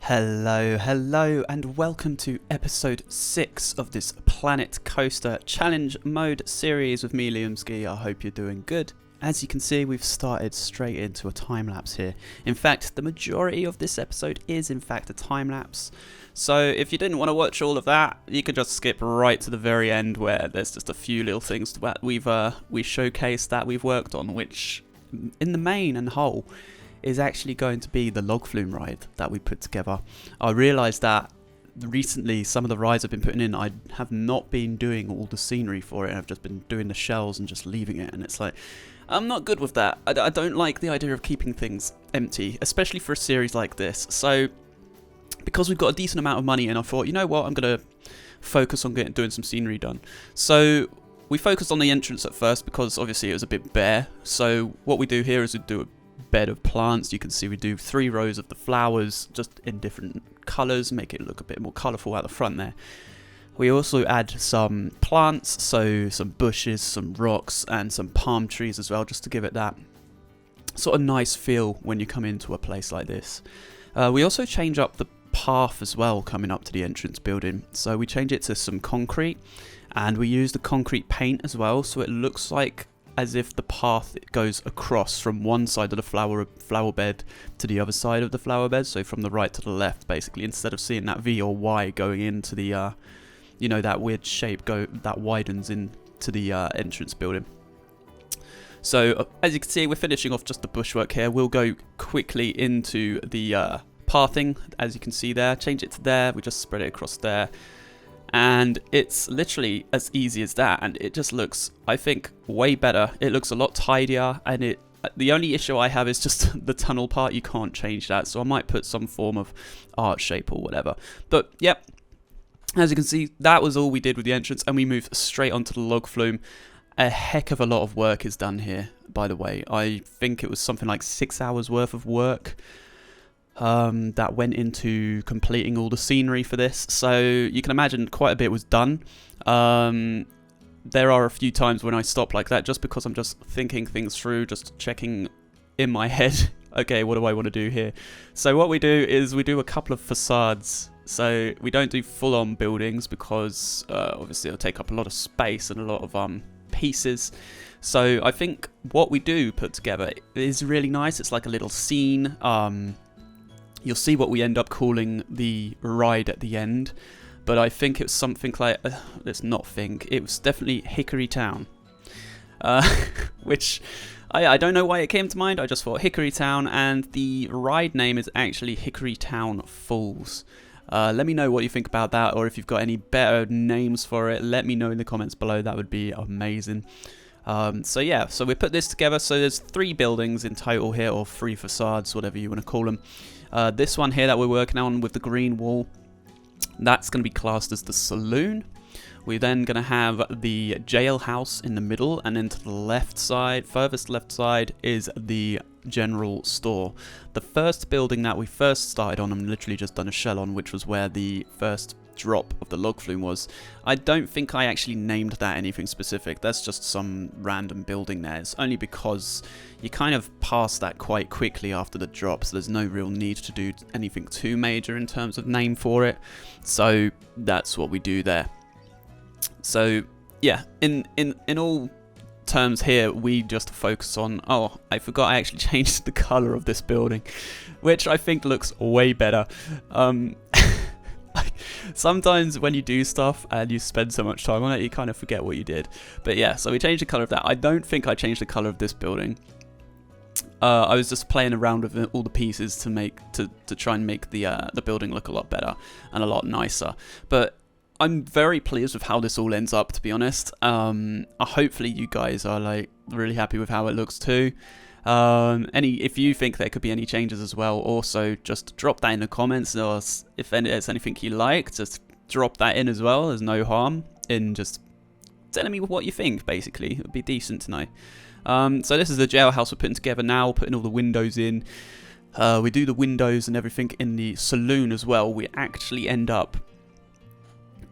Hello, and welcome to episode 6 of this Planet Coaster Challenge Mode series with me, Liamski. I hope you're doing good. As you can see, we've started straight into a time-lapse here. In fact, the majority of this episode is in fact a time-lapse. So if you didn't want to watch all of that, you can just skip right to the very end where there's just a few little things that we showcased that we've worked on, which in the main and whole is actually going to be the Log Flume ride that we put together. I realised that recently some of the rides I've been putting in, I have not been doing all the scenery for it. I've just been doing the shells and just leaving it, and it's like, I'm not good with that. I don't like the idea of keeping things empty, especially for a series like this. So because we've got a decent amount of money in, I thought, you know what, I'm going to focus on doing some scenery done. So we focused on the entrance at first because obviously it was a bit bare. So what we do here is we do a bed of plants. You can see we do 3 rows of the flowers just in different colours, make it look a bit more colourful at the front there. We also add some plants, so some bushes, some rocks and some palm trees as well, just to give it that sort of nice feel when you come into a place like this. We also change up the path as well coming up to the entrance building, so we change it to some concrete, and we use the concrete paint as well, so it looks like as if the path goes across from one side of the flower bed to the other side of the flower bed, so from the right to the left basically, instead of seeing that V or Y going into the you know, that weird shape that widens into the entrance building. So as you can see, we're finishing off just the bushwork here. We'll go quickly into the pathing. As you can see there, change it to there, we just spread it across there. And it's literally as easy as that, and it just looks, I think, way better. It looks a lot tidier, and the only issue I have is just the tunnel part. You can't change that, so I might put some form of art shape or whatever. But yep, as you can see, that was all we did with the entrance, and we moved straight onto the Log Flume. A heck of a lot of work is done here, by the way. I think it was something like 6 hours worth of work that went into completing all the scenery for this, so you can imagine quite a bit was done. There are a few times when I stop like that just because I'm just thinking things through, just checking in my head, okay, what do I want to do here? So what we do is we do a couple of facades. So we don't do full-on buildings because obviously it'll take up a lot of space and a lot of pieces. So I think what we do put together is really nice. It's like a little scene. You'll see what we end up calling the ride at the end, but I think it was something like, let's not think, it was definitely Hickory Town, which I don't know why it came to mind. I just thought Hickory Town, and the ride name is actually Hickory Town Falls. Let me know what you think about that, or if you've got any better names for it, let me know in the comments below. That would be amazing. So yeah, so we put this together. So there's 3 buildings in total here, or 3 facades, whatever you want to call them. This one here that we're working on with the green wall, that's going to be classed as the saloon. We're then going to have the jailhouse in the middle, and then to the left side, furthest left side, is the general store. The first building that we first started on, I'm literally just done a shell on, which was where the first drop of the Log Flume was. I don't think I actually named that anything specific. That's just some random building there. It's only because you kind of pass that quite quickly after the drop, so there's no real need to do anything too major in terms of name for it. So that's what we do there. So yeah, in all terms here, we just focus on, oh, I forgot I actually changed the color of this building, which I think looks way better. Sometimes when you do stuff and you spend so much time on it, you kind of forget what you did. But yeah, so we changed the color of that. I don't think I changed the color of this building. I was just playing around with all the pieces to try and make the building look a lot better and a lot nicer. But I'm very pleased with how this all ends up, to be honest. Hopefully you guys are like really happy with how it looks too. If you think there could be any changes as well, also just drop that in the comments, or if there's anything you like, just drop that in as well. There's no harm in just telling me what you think, basically. It would be decent to know. So this is the jailhouse we're putting together now, putting all the windows in. We do the windows and everything in the saloon as well. We actually end up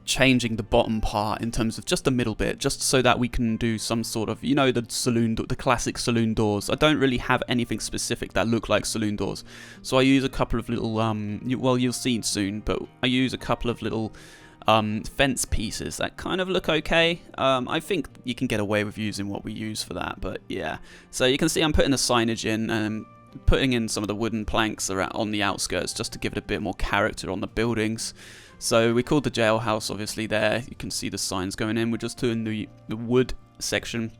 changing the bottom part in terms of just the middle bit, just so that we can do some sort of, you know, the classic saloon doors. I don't really have anything specific that look like saloon doors, so I use a couple of little well, you'll see soon, but I use a couple of little fence pieces that kind of look okay. I think you can get away with using what we use for that, but yeah. So you can see I'm putting the signage in and putting in some of the wooden planks around on the outskirts just to give it a bit more character on the buildings. So we called the jailhouse, obviously, there. You can see the signs going in. We're just doing the wood section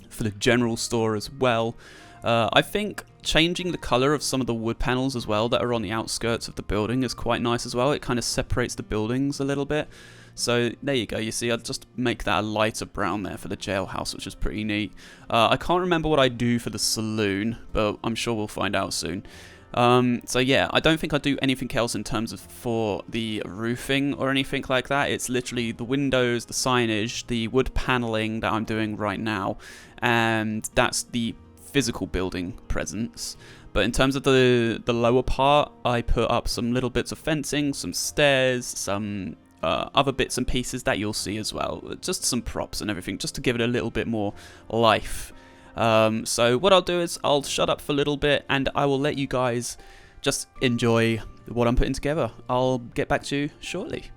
for the general store as well. I think changing the colour of some of the wood panels as well that are on the outskirts of the building is quite nice as well. It kind of separates the buildings a little bit. So there you go. You see, I'll just make that a lighter brown there for the jailhouse, which is pretty neat. I can't remember what I do for the saloon, but I'm sure we'll find out soon. So yeah, I don't think I do anything else in terms of for the roofing or anything like that. It's literally the windows, the signage, the wood paneling that I'm doing right now, and that's the physical building presence. But in terms of the lower part, I put up some little bits of fencing, some stairs, some other bits and pieces that you'll see as well. Just some props and everything, just to give it a little bit more life. So what I'll do is I'll shut up for a little bit and I will let you guys just enjoy what I'm putting together. I'll get back to you shortly.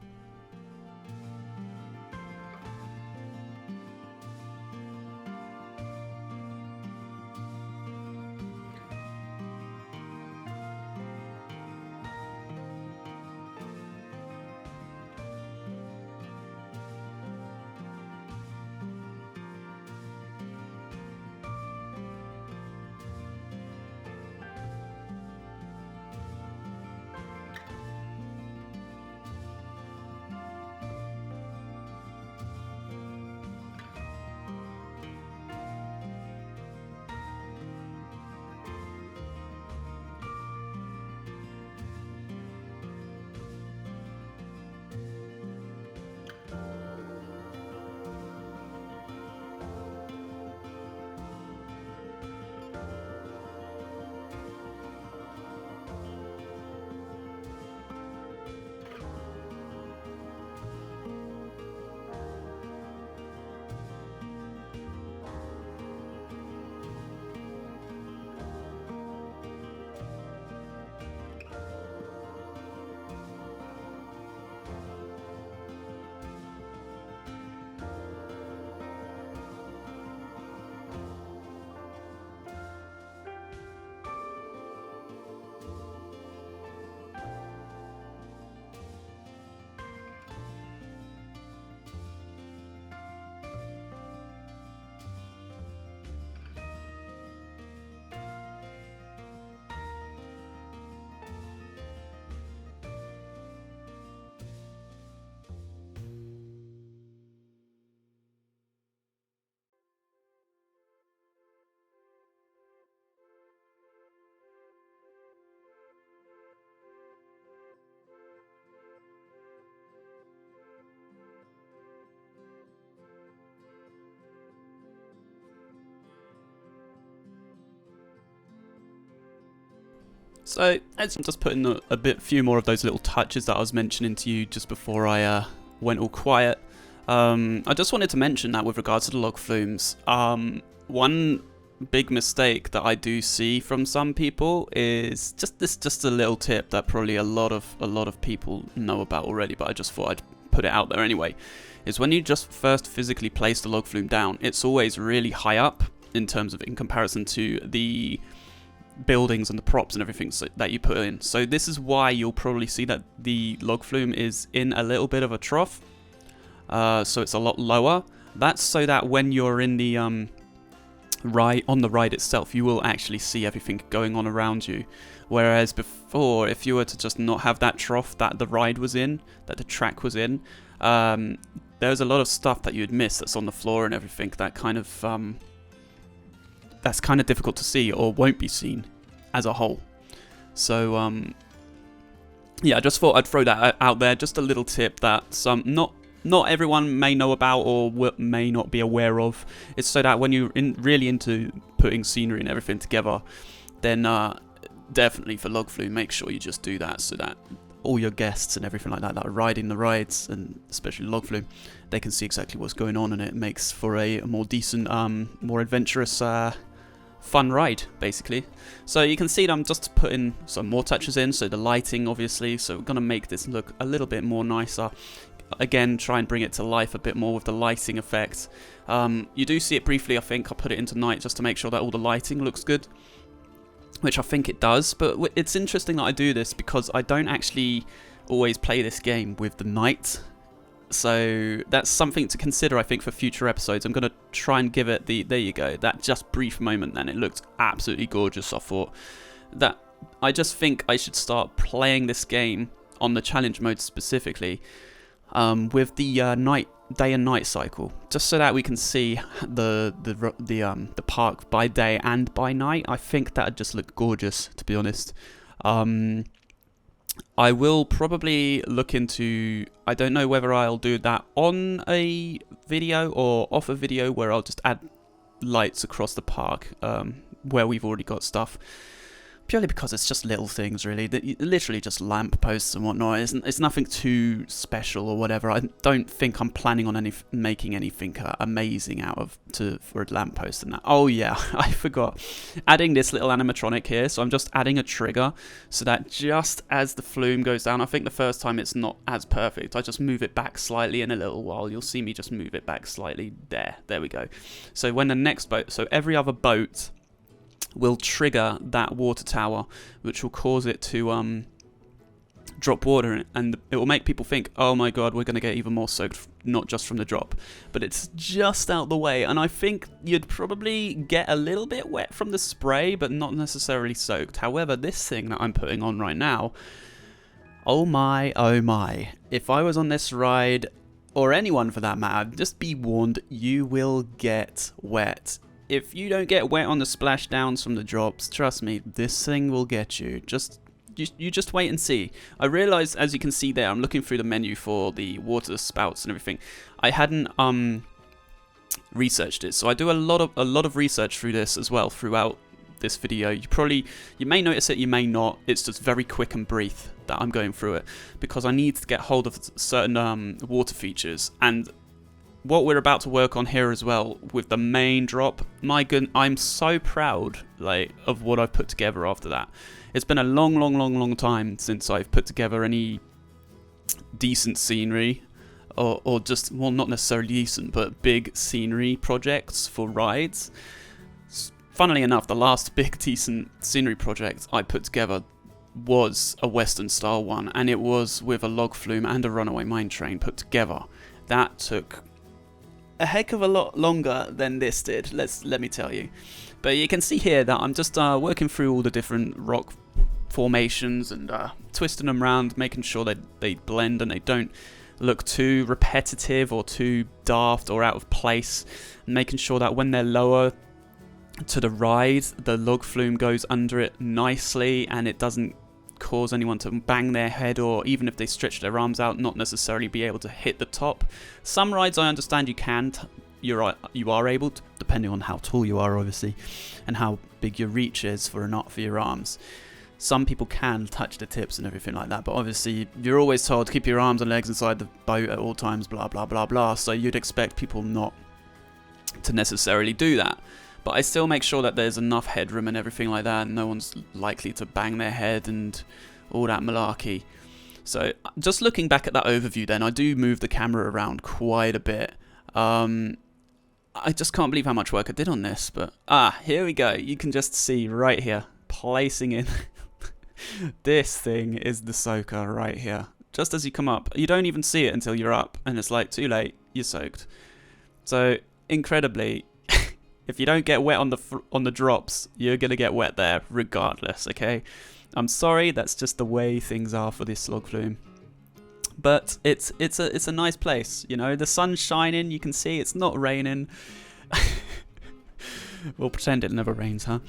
So, as I'm just putting a few more of those little touches that I was mentioning to you just before I went all quiet. I just wanted to mention that with regards to the log flumes, one big mistake that I do see from some people is just a little tip that probably a lot of people know about already, but I just thought I'd put it out there anyway. Is when you just first physically place the log flume down, it's always really high up in comparison to the buildings and the props and everything that you put in. So this is why you'll probably see that the log flume is in a little bit of a trough, so it's a lot lower. That's so that when you're in the ride itself, you will actually see everything going on around you. Whereas before, if you were to just not have that trough that the ride was in, that the track was in, there's a lot of stuff that you'd miss that's on the floor and everything that that's kind of difficult to see or won't be seen as a whole. So yeah, I just thought I'd throw that out there, just a little tip that not everyone may know about or may not be aware of. It's so that when you're really into putting scenery and everything together, then definitely for log flume, make sure you just do that, so that all your guests and everything like that that are riding the rides, and especially Log Flume, they can see exactly what's going on, and it makes for a more decent, more adventurous, fun ride, basically. So you can see that I'm just putting some more touches in, so the lighting, obviously, so we're going to make this look a little bit more nicer. Again, try and bring it to life a bit more with the lighting effects. You do see it briefly, I think. I'll put it into night just to make sure that all the lighting looks good, which I think it does. But it's interesting that I do this because I don't actually always play this game with the night. So that's something to consider, I think, for future episodes. I'm going to try and give it there you go, that just brief moment then. It looked absolutely gorgeous. I thought that I just think I should start playing this game on the challenge mode specifically, with the day and night cycle, just so that we can see the park by day and by night. I think that'd just look gorgeous, to be honest. I will probably look into, I don't know whether I'll do that on a video or off a video, where I'll just add lights across the park, where we've already got stuff. Purely because it's just little things, really. Literally just lamp posts and whatnot. It's nothing too special or whatever. I don't think I'm planning on making anything amazing out of for a lamp post and that. Oh yeah, I forgot. Adding this little animatronic here. So I'm just adding a trigger so that just as the flume goes down, I think the first time it's not as perfect. I just move it back slightly in a little while. You'll see me just move it back slightly. There we go. So when the next boat, so every other boat will trigger that water tower, which will cause it to drop water in it, and it will make people think, oh my god, we're going to get even more soaked, not just from the drop, but it's just out the way. And I think you'd probably get a little bit wet from the spray, but not necessarily soaked. However, this thing that I'm putting on right now, oh my, if I was on this ride, or anyone for that matter, just be warned, you will get wet. If you don't get wet on the splashdowns from the drops, trust me, this thing will get you. You just wait and see. I realized, as you can see there, I'm looking through the menu for the water spouts and everything. I hadn't researched it, so I do a lot of research through this as well throughout this video. You may notice it, you may not. It's just very quick and brief that I'm going through it, because I need to get hold of certain water features. And what we're about to work on here as well with the main drop, my goodness, I'm so proud of what I've put together after that. It's been a long time since I've put together any decent scenery, or just, well, not necessarily decent, but big scenery projects for rides. Funnily enough, the last big decent scenery project I put together was a Western style one, and it was with a log flume and a runaway mine train put together. That took a heck of a lot longer than this did, let me tell you. But you can see here that I'm just working through all the different rock formations and twisting them around, making sure that they blend and they don't look too repetitive or too daft or out of place, and making sure that when they're lower to the ride, the log flume goes under it nicely and it doesn't cause anyone to bang their head, or even if they stretch their arms out, not necessarily be able to hit the top. Some rides I understand you can, you are able to, depending on how tall you are, obviously, and how big your reach is for your arms. Some people can touch the tips and everything like that, but obviously you're always told to keep your arms and legs inside the boat at all times, blah blah blah blah, so you'd expect people not to necessarily do that. But I still make sure that there's enough headroom and everything like that, and no one's likely to bang their head and all that malarkey. So just looking back at that overview then, I do move the camera around quite a bit. I just can't believe how much work I did on this, but here we go. You can just see right here, placing in. This thing is the soaker right here. Just as you come up, you don't even see it until you're up, and it's like, too late, you're soaked. So incredibly, if you don't get wet on the drops, you're gonna get wet there regardless. Okay, I'm sorry, that's just the way things are for this log flume. But it's a nice place, you know. The sun's shining, you can see it's not raining. We'll pretend it never rains, huh?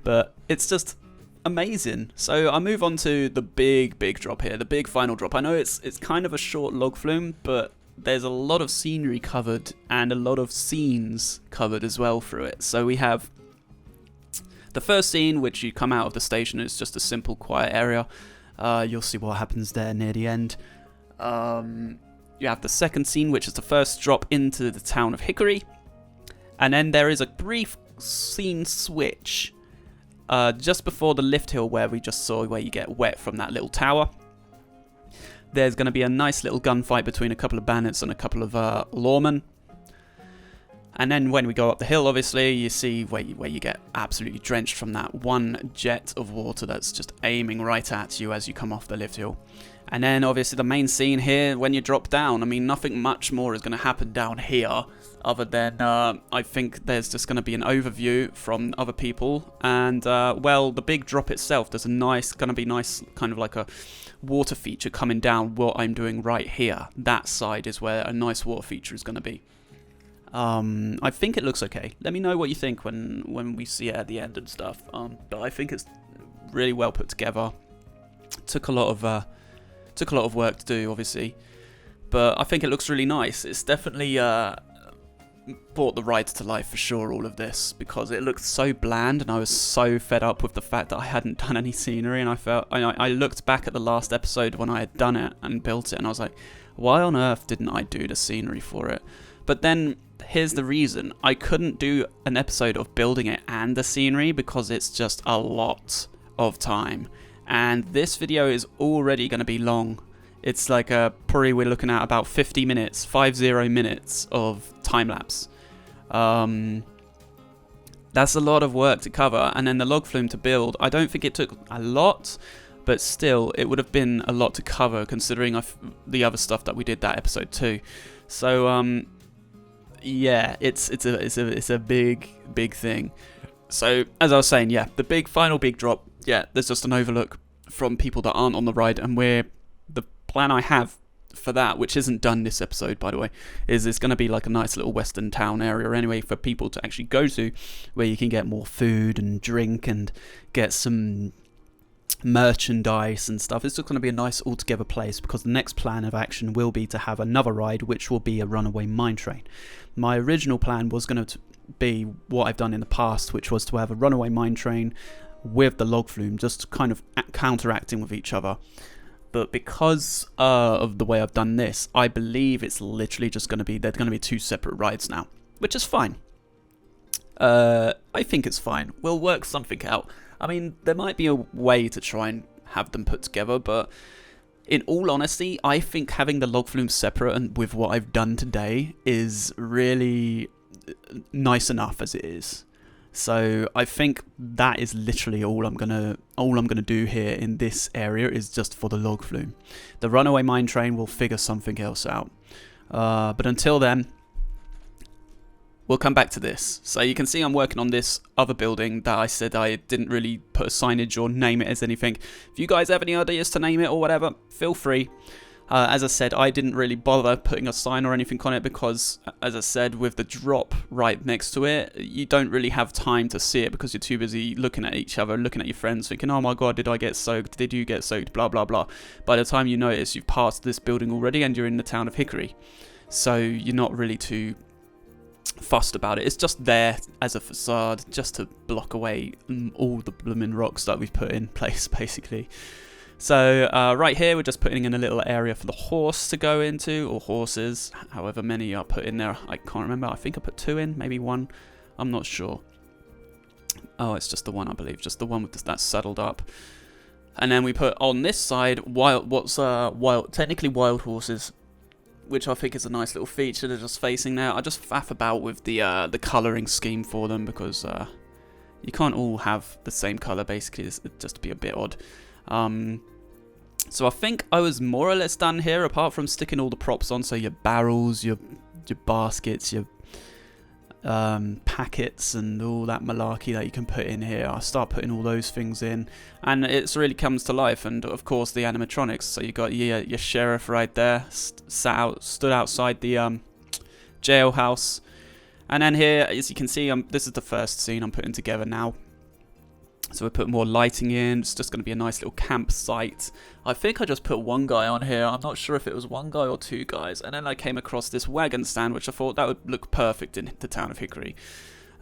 But it's just amazing. So I move on to the big drop here, the big final drop. I know it's kind of a short log flume, but there's a lot of scenery covered and a lot of scenes covered as well through it. So we have the first scene, which you come out of the station, it's just a simple quiet area. You'll see what happens there near the end. You have the second scene, which is the first drop into the town of Hickory. And then there is a brief scene switch just before the lift hill where we just saw where you get wet from that little tower. There's going to be a nice little gunfight between a couple of bandits and a couple of lawmen. And then when we go up the hill, obviously, you see where you get absolutely drenched from that one jet of water that's just aiming right at you as you come off the lift hill. And then, obviously, the main scene here, when you drop down, I mean, nothing much more is going to happen down here, other than, I think there's just going to be an overview from other people. And, well, the big drop itself, there's going to be nice, kind of like a water feature coming down what I'm doing right here. That side is where a nice water feature is going to be. I think it looks okay. Let me know what you think when we see it at the end and stuff. But I think it's really well put together. Took a lot of work to do, obviously, but I think it looks really nice. It's definitely brought the ride to life for sure, all of this, because it looked so bland, and I was so fed up with the fact that I hadn't done any scenery, and I looked back at the last episode when I had done it and built it, and I was like, why on earth didn't I do the scenery for it? But then here's the reason. I couldn't do an episode of building it and the scenery because it's just a lot of time. And this video is already going to be long. It's like probably we're looking at about 50 minutes of time-lapse. That's a lot of work to cover. And then the log flume to build, I don't think it took a lot, but still it would have been a lot to cover considering the other stuff that we did that episode too. So yeah, it's a big thing. So as I was saying, yeah, the final big drop, yeah, there's just an overlook from people that aren't on the ride, and the plan I have for that, which isn't done this episode by the way, is it's going to be like a nice little western town area anyway for people to actually go to, where you can get more food and drink and get some merchandise and stuff. It's just going to be a nice altogether place, because the next plan of action will be to have another ride, which will be a runaway mine train. My original plan was going to be what I've done in the past, which was to have a runaway mine train with the log flume, just kind of counteracting with each other. But because of the way I've done this, I believe it's literally just going to be, they're going to be two separate rides now, which is fine. I think it's fine. We'll work something out. I mean, there might be a way to try and have them put together, but in all honesty, I think having the log flume separate and with what I've done today is really nice enough as it is. So I think that is literally all I'm gonna do here in this area is just for the log flume. The runaway mine train will figure something else out. But until then, we'll come back to this. So you can see I'm working on this other building that I said I didn't really put a signage or name it as anything. If you guys have any ideas to name it or whatever, feel free. As I said, I didn't really bother putting a sign or anything on it because, as I said, with the drop right next to it, you don't really have time to see it because you're too busy looking at each other, looking at your friends, thinking, oh my god, did I get soaked? Did you get soaked? Blah, blah, blah. By the time you notice, you've passed this building already and you're in the town of Hickory. So you're not really too fussed about it. It's just there as a facade, just to block away all the blooming rocks that we've put in place, basically. So right here, we're just putting in a little area for the horse to go into, or horses, however many are put in there. I can't remember. I think I put 2 in, maybe 1. I'm not sure. Oh, it's just the one, I believe. Just the one with that saddled up. And then we put on this side technically wild horses, which I think is a nice little feature. They're just facing there. I just faff about with the colouring scheme for them because you can't all have the same colour. Basically, it's just to be a bit odd. So I think I was more or less done here, apart from sticking all the props on. So your barrels, your baskets, your packets, and all that malarkey that you can put in here. I start putting all those things in, and it really comes to life. And of course the animatronics. So you got your sheriff right there, stood outside the jailhouse. And then here, as you can see, this is the first scene I'm putting together now. So we put more lighting in. It's just going to be a nice little campsite. I think I just put 1 guy on here. I'm not sure if it was 1 guy or 2 guys. And then I came across this wagon stand, which I thought that would look perfect in the town of Hickory.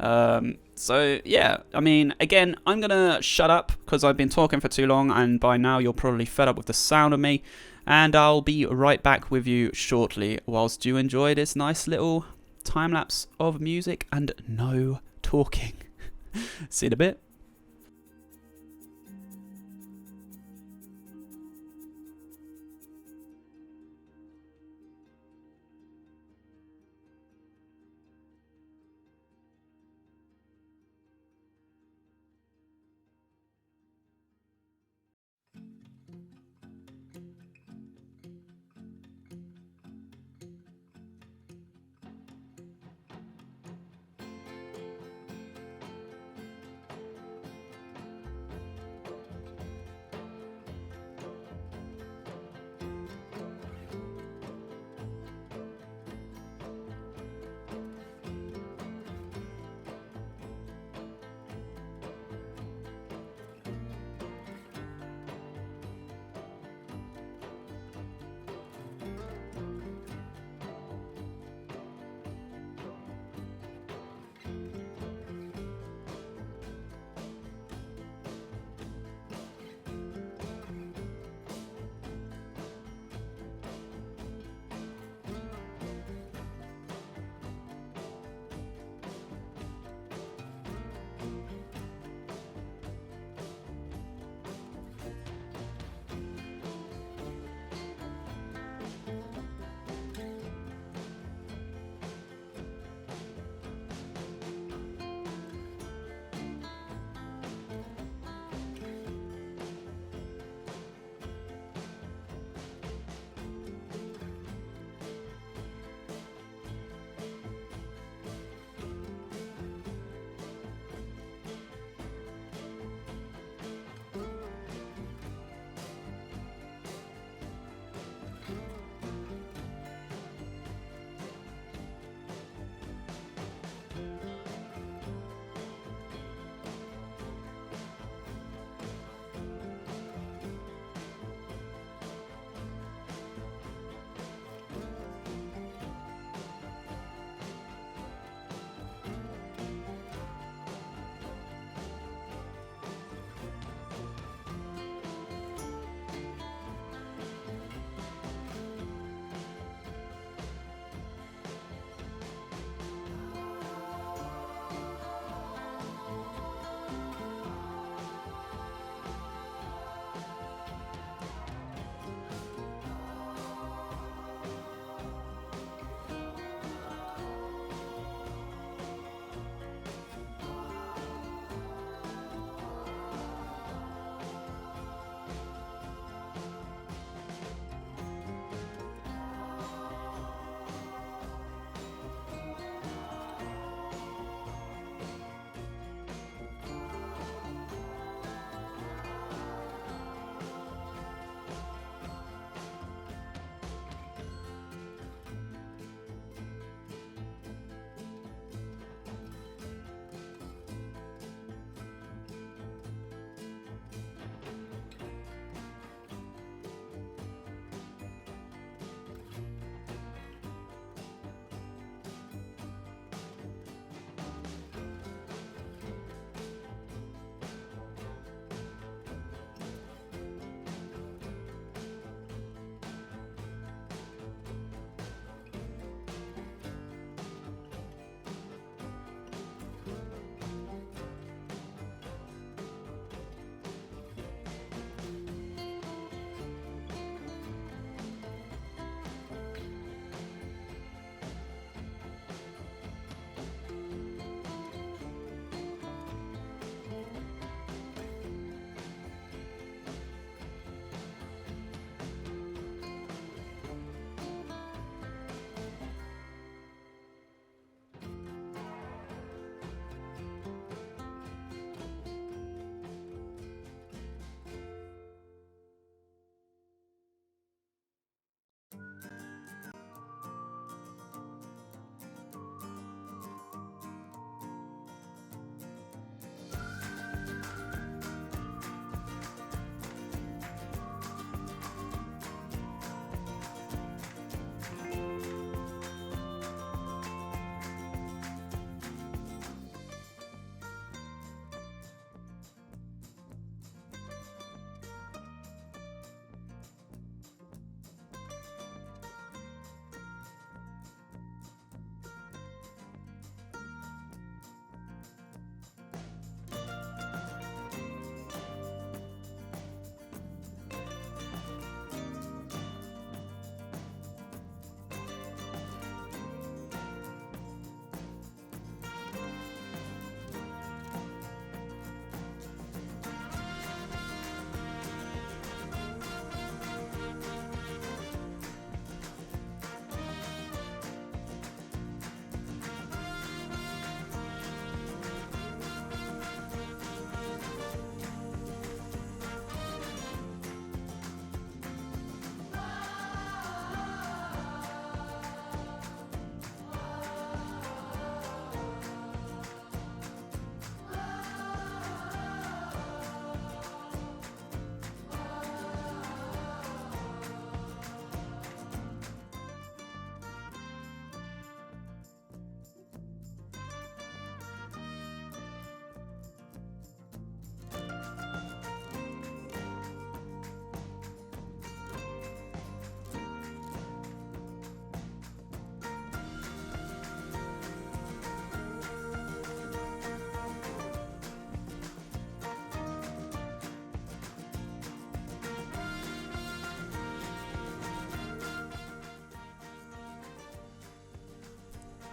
So yeah, I mean, again, I'm gonna shut up because I've been talking for too long, and by now you're probably fed up with the sound of me. And I'll be right back with you shortly whilst you enjoy this nice little time lapse of music and no talking. See you in a bit.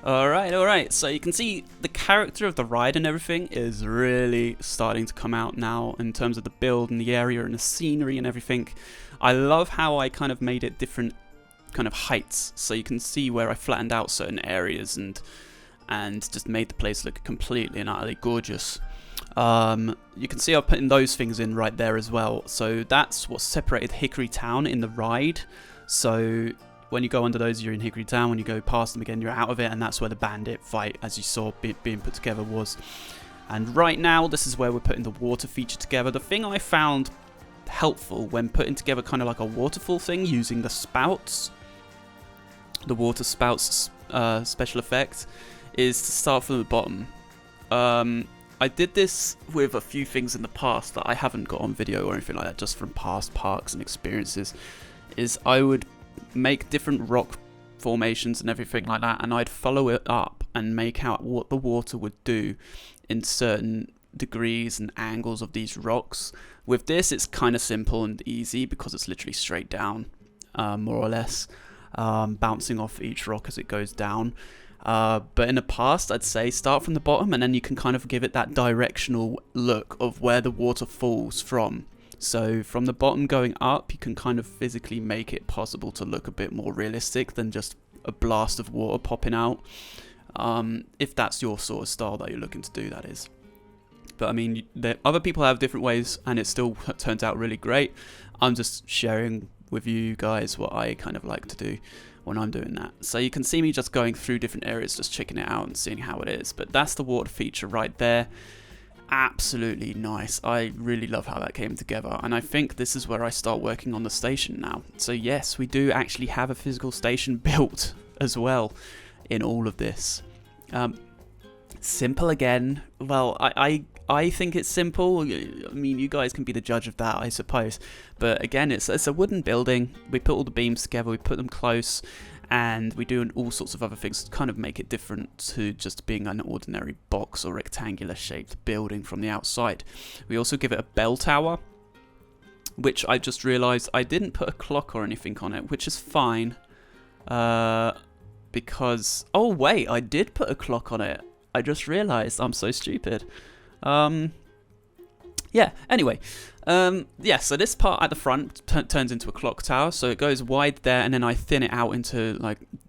Alright, so you can see the character of the ride and everything is really starting to come out now in terms of the build and the area and the scenery and everything. I love how I kind of made it different kind of heights, so you can see where I flattened out certain areas and just made the place look completely and utterly gorgeous. You can see I've put those things in right there as well, so that's what separated Hickory Town in the ride. So when you go under those, you're in Hickory Town. When you go past them again, you're out of it, and that's where the bandit fight, as you saw being put together, was. And right now, this is where we're putting the water feature together. The thing I found helpful when putting together kind of like a waterfall thing using the spouts, the water spouts special effect, is to start from the bottom. I did this with a few things in the past that I haven't got on video or anything like that, just from past parks and experiences, is I would make different rock formations and everything like that, and I'd follow it up and make out what the water would do in certain degrees and angles of these rocks. With this, it's kind of simple and easy because it's literally straight down, more or less, bouncing off each rock as it goes down. But in the past, I'd say start from the bottom, and then you can kind of give it that directional look of where the water falls from. So from the bottom going up, you can kind of physically make it possible to look a bit more realistic than just a blast of water popping out. If that's your sort of style that you're looking to do, that is. But I mean, other people have different ways, and it still turns out really great. I'm just sharing with you guys what I kind of like to do when I'm doing that. So you can see me just going through different areas, just checking it out and seeing how it is. But that's the water feature right there. Absolutely nice. I really love how that came together, and I think this is where I start working on the station now. So yes, we do actually have a physical station built as well in all of this. Simple again. Well, I think it's simple. I mean, you guys can be the judge of that, I suppose. But again, it's a wooden building. We put all the beams together, we put them close, and we do all sorts of other things to kind of make it different to just being an ordinary box or rectangular shaped building from the outside. We also give it a bell tower, which I just realised I didn't put a clock or anything on it, which is fine. Because, oh wait, I did put a clock on it. I just realised, I'm so stupid. Yeah, anyway, yeah, so this part at the front turns into a clock tower, so it goes wide there, and then I thin it out into,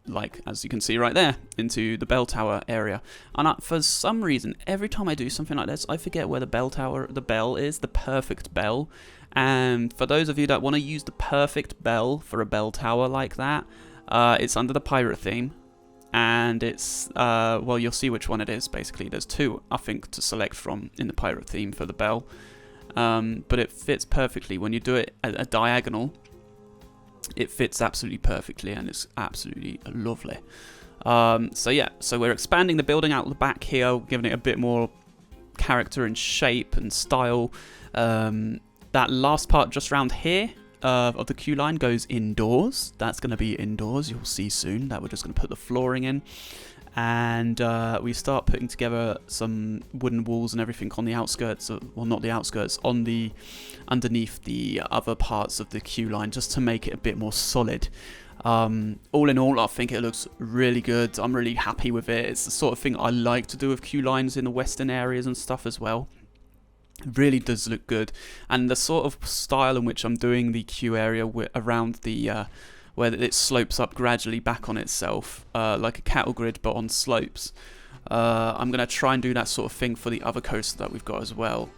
like as you can see right there, into the bell tower area. And for some reason, every time I do something like this, I forget where the bell is, the perfect bell. And for those of you that want to use the perfect bell for a bell tower like that, it's under the pirate theme. And it's, well, you'll see which one it is, basically. There's two, I think, to select from in the pirate theme for the bell. But it fits perfectly. When you do it at a diagonal, it fits absolutely perfectly, and it's absolutely lovely. So yeah, so we're expanding the building out the back here, giving it a bit more character and shape and style. That last part just around here, of the queue line goes indoors. That's going to be indoors, you'll see soon, that we're just going to put the flooring in. And we start putting together some wooden walls and everything on the outskirts, well, not the outskirts, on the underneath the other parts of the queue line, just to make it a bit more solid. All in all, I think it looks really good. I'm really happy with it. It's the sort of thing I like to do with queue lines in the western areas and stuff as well. It really does look good, and the sort of style in which I'm doing the queue area around the where it slopes up gradually back on itself, like a cattle grid but on slopes. I'm going to try and do that sort of thing for the other coaster that we've got as well.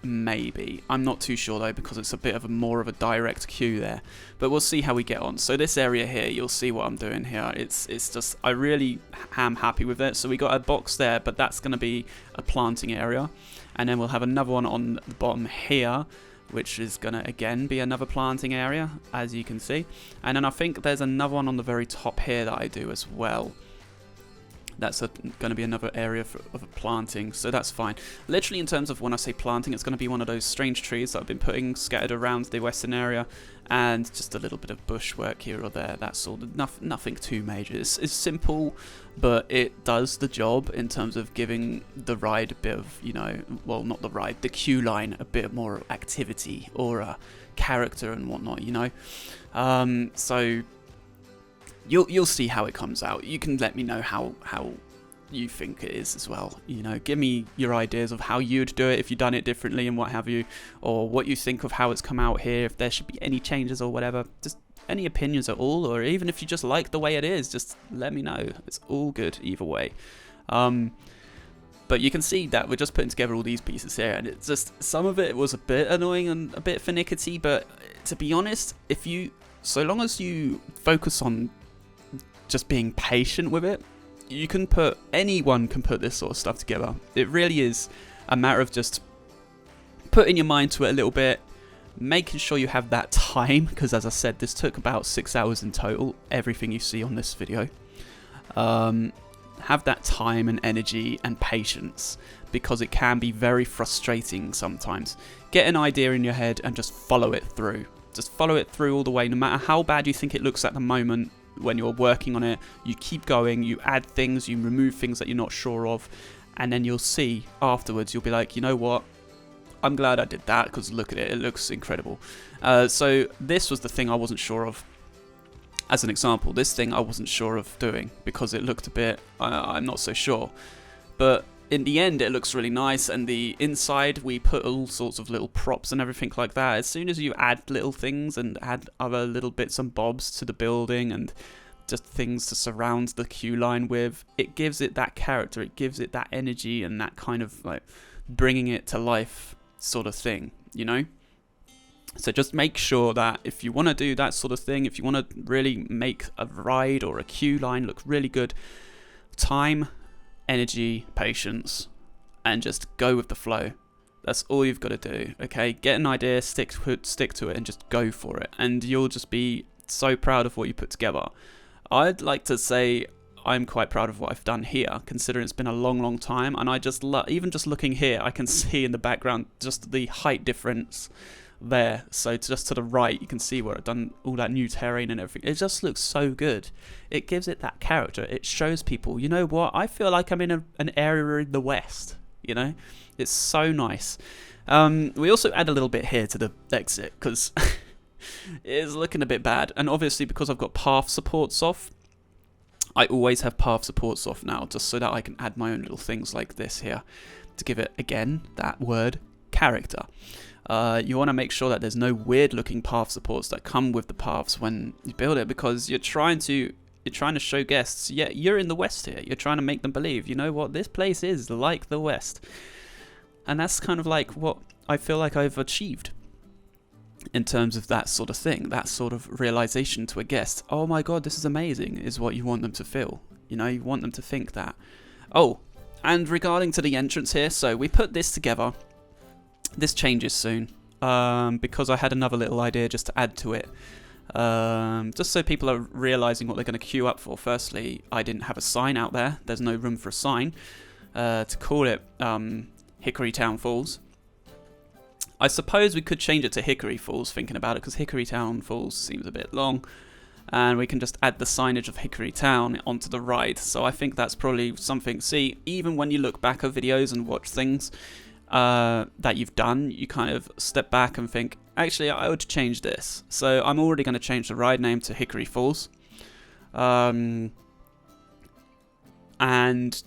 Maybe. I'm not too sure though, because it's a bit of more of a direct queue there. But we'll see how we get on. So this area here, you'll see what I'm doing here. It's just, I really am happy with it. So we got a box there, but that's going to be a planting area. And then we'll have another one on the bottom here, which is going to again be another planting area, as you can see. And then I think there's another one on the very top here that I do as well. That's going to be another area of planting, so that's fine. Literally, in terms of when I say planting, it's going to be one of those strange trees that I've been putting scattered around the western area, and just a little bit of bushwork here or there. That's all. Nothing too major. It's simple, but it does the job in terms of giving the ride a bit of, you know, well, not the ride, the queue line a bit more activity or character and whatnot, you know. So you'll see how it comes out. You can let me know how you think it is as well. You know, give me your ideas of how you'd do it if you'd done it differently and what have you, or what you think of how it's come out here, if there should be any changes or whatever. Just any opinions at all, or even if you just like the way it is, just let me know. It's all good either way. But you can see that we're just putting together all these pieces here, and it's just, some of it was a bit annoying and a bit finicky, but to be honest, so long as you focus on just being patient with it, anyone can put this sort of stuff together. It really is a matter of just putting your mind to it a little bit, making sure you have that time, because as I said, this took about 6 hours in total, everything you see on this video. Have that time and energy and patience, because it can be very frustrating sometimes. Get an idea in your head and just follow it through. Just follow it through all the way, no matter how bad you think it looks at the moment. When you're working on it, you keep going, you add things, you remove things that you're not sure of, and then you'll see afterwards, you'll be like, you know what, I'm glad I did that, because look at it, it looks incredible. So this was the thing I wasn't sure of. As an example, this thing I wasn't sure of doing because it looked a bit, I'm not so sure. But in the end, it looks really nice, and the inside, we put all sorts of little props and everything like that. As soon as you add little things and add other little bits and bobs to the building and just things to surround the queue line with, it gives it that character, it gives it that energy and that kind of like bringing it to life sort of thing, you know? So just make sure that if you want to do that sort of thing, if you want to really make a ride or a queue line look really good, time, energy, patience, and just go with the flow. That's all you've got to do, okay? Get an idea, stick to it, and just go for it. And you'll just be so proud of what you put together. I'd like to say I'm quite proud of what I've done here, considering it's been a long time. And I just even just looking here, I can see in the background just the height difference there. So just to the right, you can see where I've done all that new terrain and everything. It just looks so good. It gives it that character. It shows people, you know what, I feel like I'm in an area in the West, you know? It's so nice. We also add a little bit here to the exit, because it is looking a bit bad. And obviously, because I've got path supports off, I always have path supports off now, just so that I can add my own little things like this here to give it, again, that word, character. You want to make sure that there's no weird looking path supports that come with the paths when you build it, because you're trying to show guests, yeah, you're in the West here. You're trying to make them believe, you know what, this place is like the West. And that's kind of like what I feel like I've achieved in terms of that sort of thing, that sort of realization to a guest. Oh my god, this is amazing, is what you want them to feel. You know, you want them to think that. Oh, and regarding to the entrance here, so we put this together. This changes soon, because I had another little idea just to add to it. Just so people are realizing what they're going to queue up for. Firstly, I didn't have a sign out there. There's no room for a sign to call it Hickory Town Falls. I suppose we could change it to Hickory Falls, thinking about it, because Hickory Town Falls seems a bit long. And we can just add the signage of Hickory Town onto the ride. So I think that's probably something. See, even when you look back at videos and watch things that you've done, you kind of step back and think, actually, I would change this. So I'm already going to change the ride name to Hickory Falls. And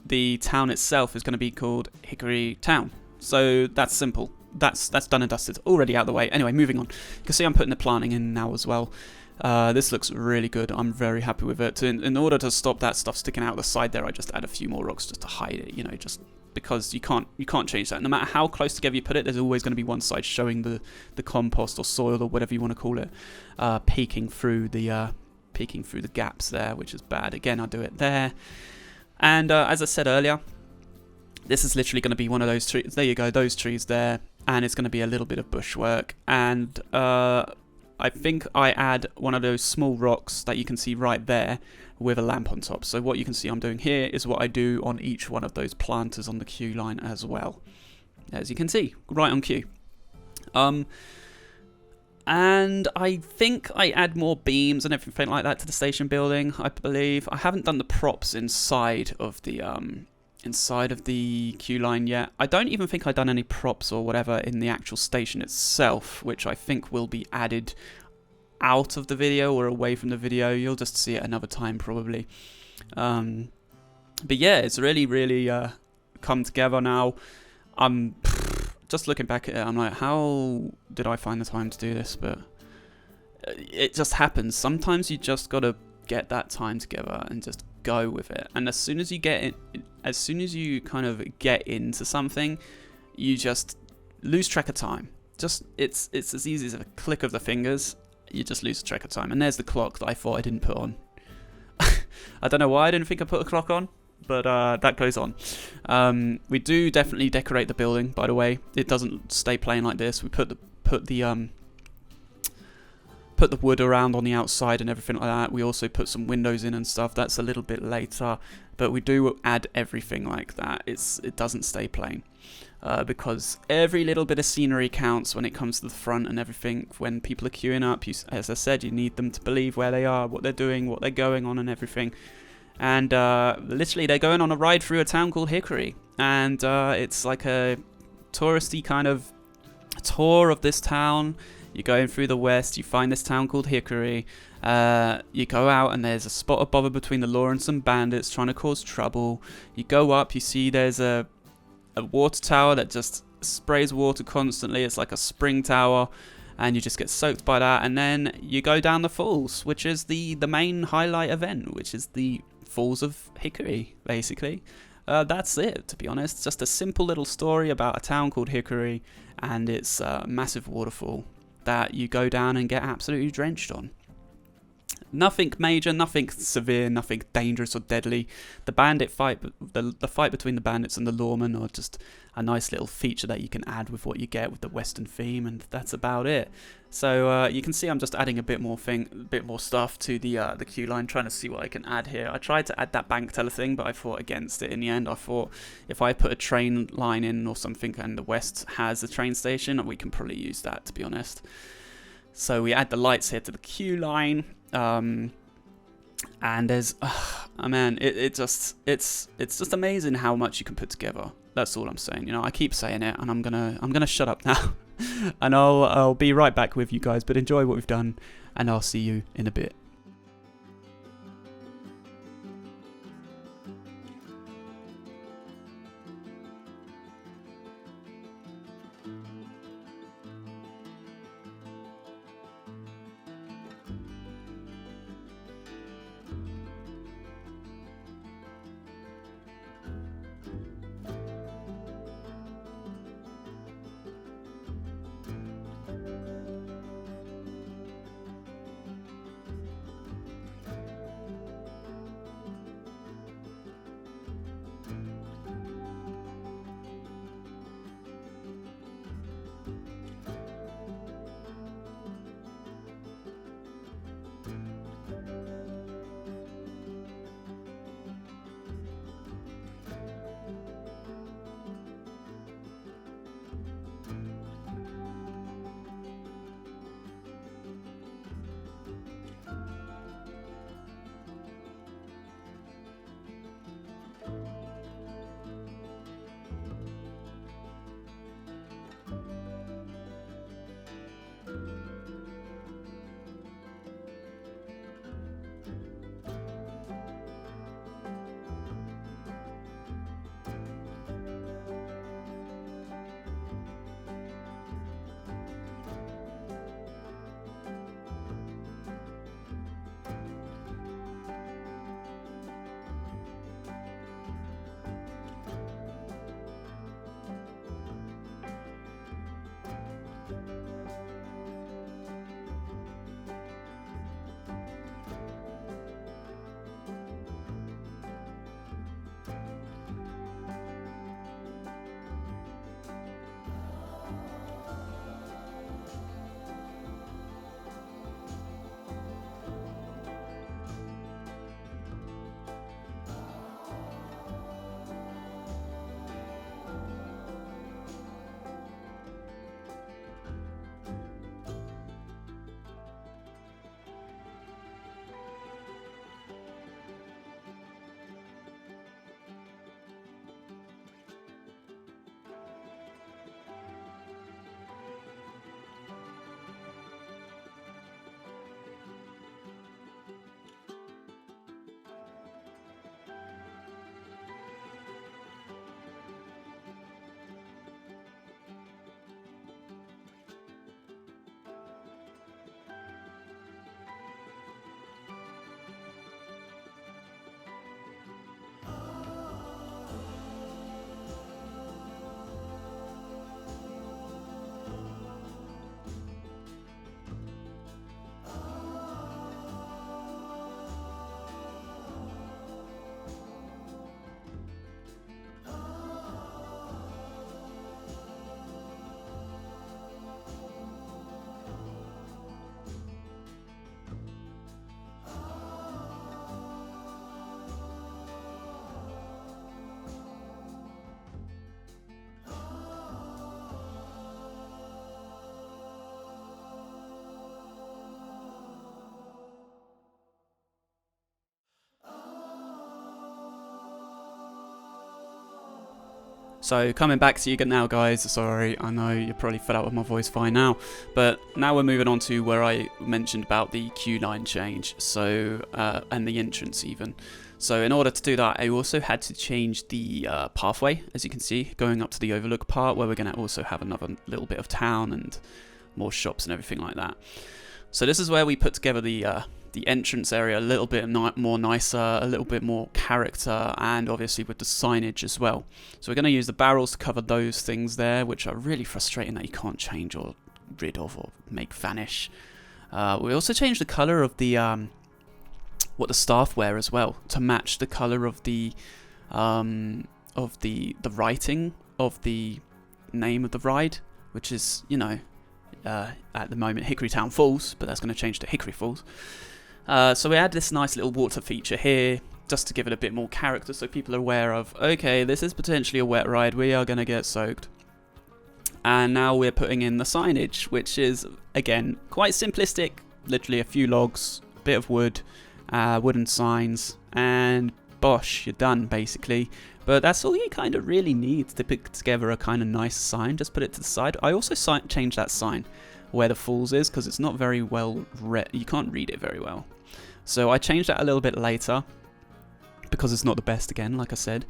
the town itself is going to be called Hickory Town. So that's simple. That's done and dusted. Already out of the way. Anyway, moving on. You can see I'm putting the planning in now as well. This looks really good. I'm very happy with it. In order to stop that stuff sticking out the side there, I just add a few more rocks just to hide it, you know, just because you can't change that. No matter how close together you put it, there's always going to be one side showing the compost or soil or whatever you want to call it, peeking through the gaps there, which is bad. Again, I'll do it there. And as I said earlier, this is literally going to be one of those trees. There you go, those trees there. And it's going to be a little bit of bushwork. And I think I add one of those small rocks that you can see right there with a lamp on top. So what you can see I'm doing here is what I do on each one of those planters on the queue line as well. As you can see, right on cue. And I think I add more beams and everything like that to the station building, I believe. I haven't done the props inside of the queue line yet. I don't even think I've done any props or whatever in the actual station itself, which I think will be added out of the video or away from the video. You'll just see it another time probably. But yeah, it's really come together now. I'm just looking back at it, I'm like, how did I find the time to do this? But it just happens. Sometimes you just gotta get that time together and just go with it. And as soon as you get it, as soon as you kind of get into something, you just lose track of time. Just it's as easy as a click of the fingers. You just lose track of time. And there's the clock that I thought I didn't put on. I don't know why I didn't think I put a clock on, but that goes on. We do definitely decorate the building, by the way. It doesn't stay plain like this. We put the wood around on the outside and everything like that. We also put some windows in and stuff. That's a little bit later, but we do add everything like that. It doesn't stay plain. Because every little bit of scenery counts when it comes to the front and everything. When people are queuing up, as I said, you need them to believe where they are, what they're doing, what they're going on and everything. And literally they're going on a ride through a town called Hickory. And it's like a touristy kind of tour of this town. You're going through the west, you find this town called Hickory. You go out and there's a spot of bother between the law and some bandits trying to cause trouble. You go up, you see there's a water tower that just sprays water constantly. It's like a spring tower, and you just get soaked by that. And then you go down the falls, which is the main highlight event, which is the Falls of Hickory, basically. That's it, to be honest. Just a simple little story about a town called Hickory, and it's a massive waterfall that you go down and get absolutely drenched on. Nothing major, nothing severe, nothing dangerous or deadly. The bandit fight, the fight between the bandits and the lawmen are just a nice little feature that you can add with what you get with the Western theme, and that's about it. So you can see I'm just adding a bit more stuff to the queue line, trying to see what I can add here. I tried to add that bank teller thing, but I fought against it in the end. I thought if I put a train line in or something, and the West has a train station, we can probably use that, to be honest. So we add the lights here to the queue line. And there's man, it's just amazing how much you can put together. That's all I'm saying. You know, I keep saying it, and I'm gonna shut up now. And I'll be right back with you guys, but enjoy what we've done, and I'll see you in a bit. So coming back to you now, guys, sorry, I know you're probably fed up with my voice by now, but now we're moving on to where I mentioned about the queue line change, so and the entrance even. So in order to do that, I also had to change the pathway, as you can see, going up to the overlook part, where we're going to also have another little bit of town and more shops and everything like that. So this is where we put together the entrance area a little bit more nicer, a little bit more character, and obviously with the signage as well. So we're going to use the barrels to cover those things there, which are really frustrating that you can't change or rid of or make vanish. We also changed the color of the what the staff wear as well, to match the color of the writing of the name of the ride, which is, you know, at the moment Hickory Town Falls, but that's going to change to Hickory Falls. So we add this nice little water feature here, just to give it a bit more character, so people are aware of, okay, this is potentially a wet ride, we are going to get soaked. And now we're putting in the signage, which is, again, quite simplistic, literally a few logs, a bit of wood, wooden signs, and bosh, you're done, basically. But that's all you kind of really need to put together a kind of nice sign. Just put it to the side. I also changed that sign where the falls is, because it's not very well read. You can't read it very well. So I changed that a little bit later, because it's not the best again, like I said.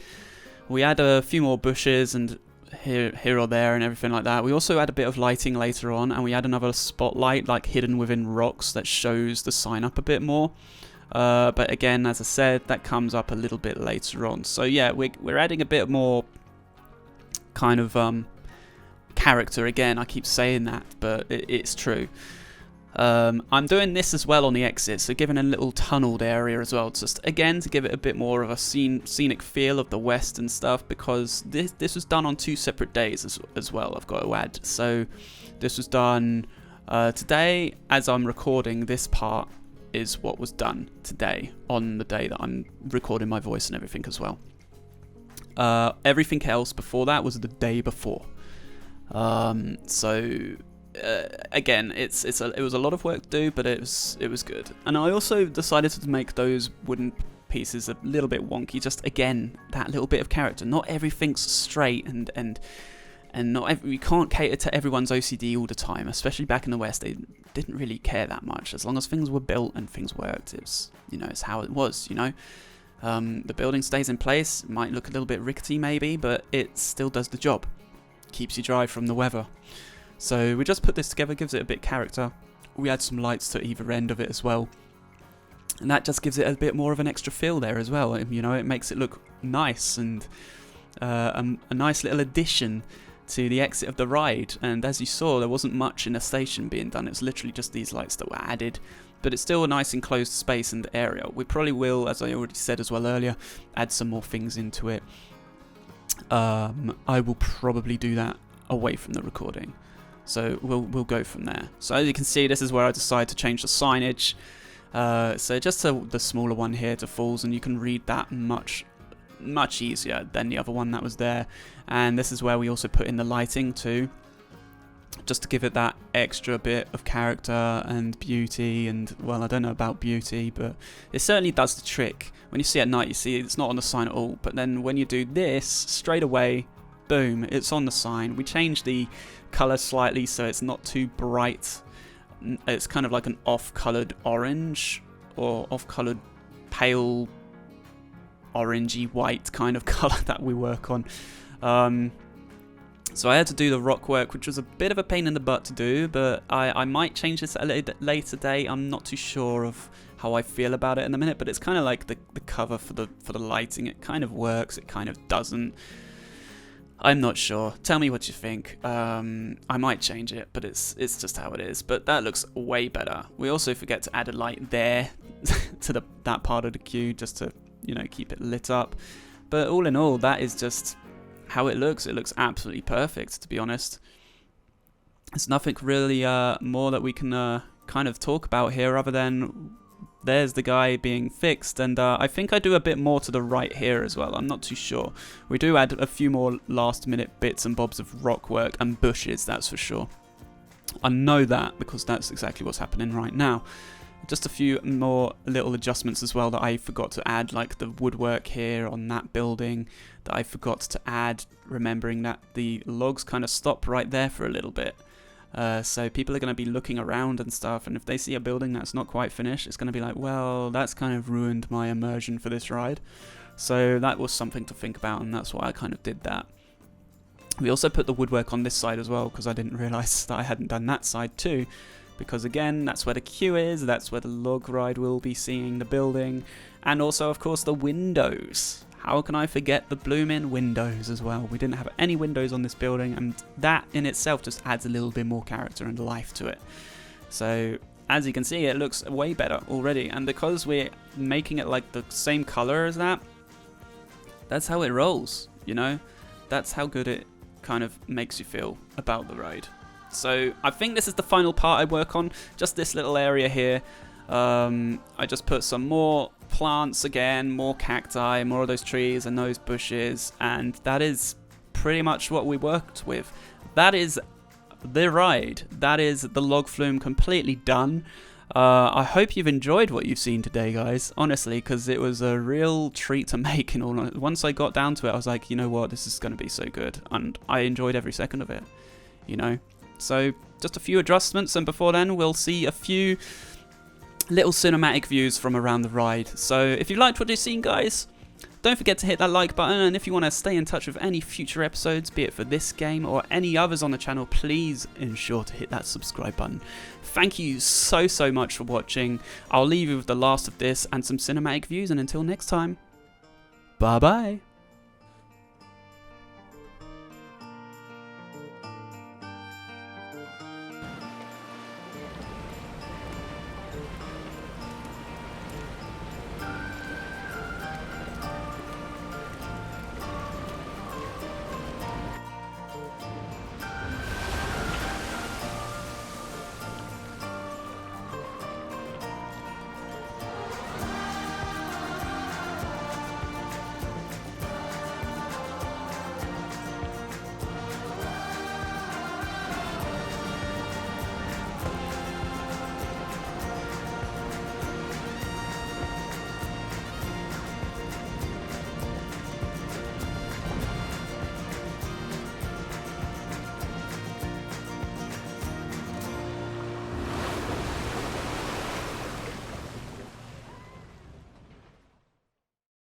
We add a few more bushes and here or there and everything like that. We also add a bit of lighting later on, and we add another spotlight like hidden within rocks that shows the sign up a bit more. But again, as I said, that comes up a little bit later on. So yeah, we're adding a bit more kind of character again. I keep saying that, but it's true. I'm doing this as well on the exit, so giving a little tunneled area as well, just again to give it a bit more of a scenic feel of the west and stuff, because this was done on 2 separate days as well, I've got to add. So this was done today. As I'm recording this part is what was done today, on the day that I'm recording my voice and everything as well. Everything else before that was the day before. Again, it was a lot of work to do, but it was good. And I also decided to make those wooden pieces a little bit wonky, just again that little bit of character. Not everything's straight, and not we can't cater to everyone's OCD all the time, especially back in the West. They didn't really care that much. As long as things were built and things worked, it's how it was, the building stays in place. It might look a little bit rickety maybe, but it still does the job. Keeps you dry from the weather. So we just put this together, gives it a bit of character. We add some lights to either end of it as well, and that just gives it a bit more of an extra feel there as well. It makes it look nice, and a nice little addition to the exit of the ride. And as you saw, there wasn't much in the station being done. It was literally just these lights that were added, but it's still a nice enclosed space and area. We probably will, as I already said as well earlier, add some more things into it. I will probably do that away from the recording, so we'll go from there. So as you can see, this is where I decided to change the signage. So just the smaller one here to Falls, and you can read that much easier than the other one that was there. And this is where we also put in the lighting too, just to give it that extra bit of character and beauty. And well, I don't know about beauty, but it certainly does the trick. When you see it at night, you see it's not on the sign at all, but then when you do this straight away, boom, it's on the sign. We changed the color slightly so it's not too bright. It's kind of like an off-colored orange, or off-colored pale orangey white kind of color that we work on. So I had to do the rock work, which was a bit of a pain in the butt to do, but I might change this at a later date. I'm not too sure of how I feel about it in a minute, but it's kind of like the cover for the lighting. It kind of works, it kind of doesn't. I'm not sure. Tell me what you think. I might change it, but it's just how it is. But that looks way better. We also forget to add a light there to that part of the queue, just to keep it lit up. But all in all, that is just how it looks. It looks absolutely perfect, to be honest. There's nothing really more that we can kind of talk about here, other than there's the guy being fixed, and I think I do a bit more to the right here as well. I'm not too sure. We do add a few more last minute bits and bobs of rock work and bushes, that's for sure. I know that because that's exactly what's happening right now. Just a few more little adjustments as well that I forgot to add, like the woodwork here on that building that I forgot to add, remembering that the logs kind of stop right there for a little bit. So people are going to be looking around and stuff, and if they see a building that's not quite finished, it's going to be like, well, that's kind of ruined my immersion for this ride. So that was something to think about, and that's why I kind of did that. We also put the woodwork on this side as well, because I didn't realise that I hadn't done that side too. Because again, that's where the queue is, that's where the log ride will be seeing the building, and also of course the windows. How can I forget the blooming windows as well? We didn't have any windows on this building, and that in itself just adds a little bit more character and life to it. So as you can see, it looks way better already, and because we're making it like the same color as that, that's how it rolls, you know? That's how good it kind of makes you feel about the ride. So I think this is the final part I work on, just this little area here. I just put some more plants again, more cacti, more of those trees and those bushes, and that is pretty much what we worked with. That is the ride. That is the Log Flume completely done. I hope you've enjoyed what you've seen today, guys, honestly, because it was a real treat to make. And all. Once I got down to it, I was like, you know what, this is going to be so good, and I enjoyed every second of it, you know. So just a few adjustments, and before then we'll see a few little cinematic views from around the ride. So if you liked what you've seen, guys, don't forget to hit that like button, and if you want to stay in touch with any future episodes, be it for this game or any others on the channel, please ensure to hit that subscribe button. Thank you so much for watching. I'll leave you with the last of this and some cinematic views, and until next time, bye bye.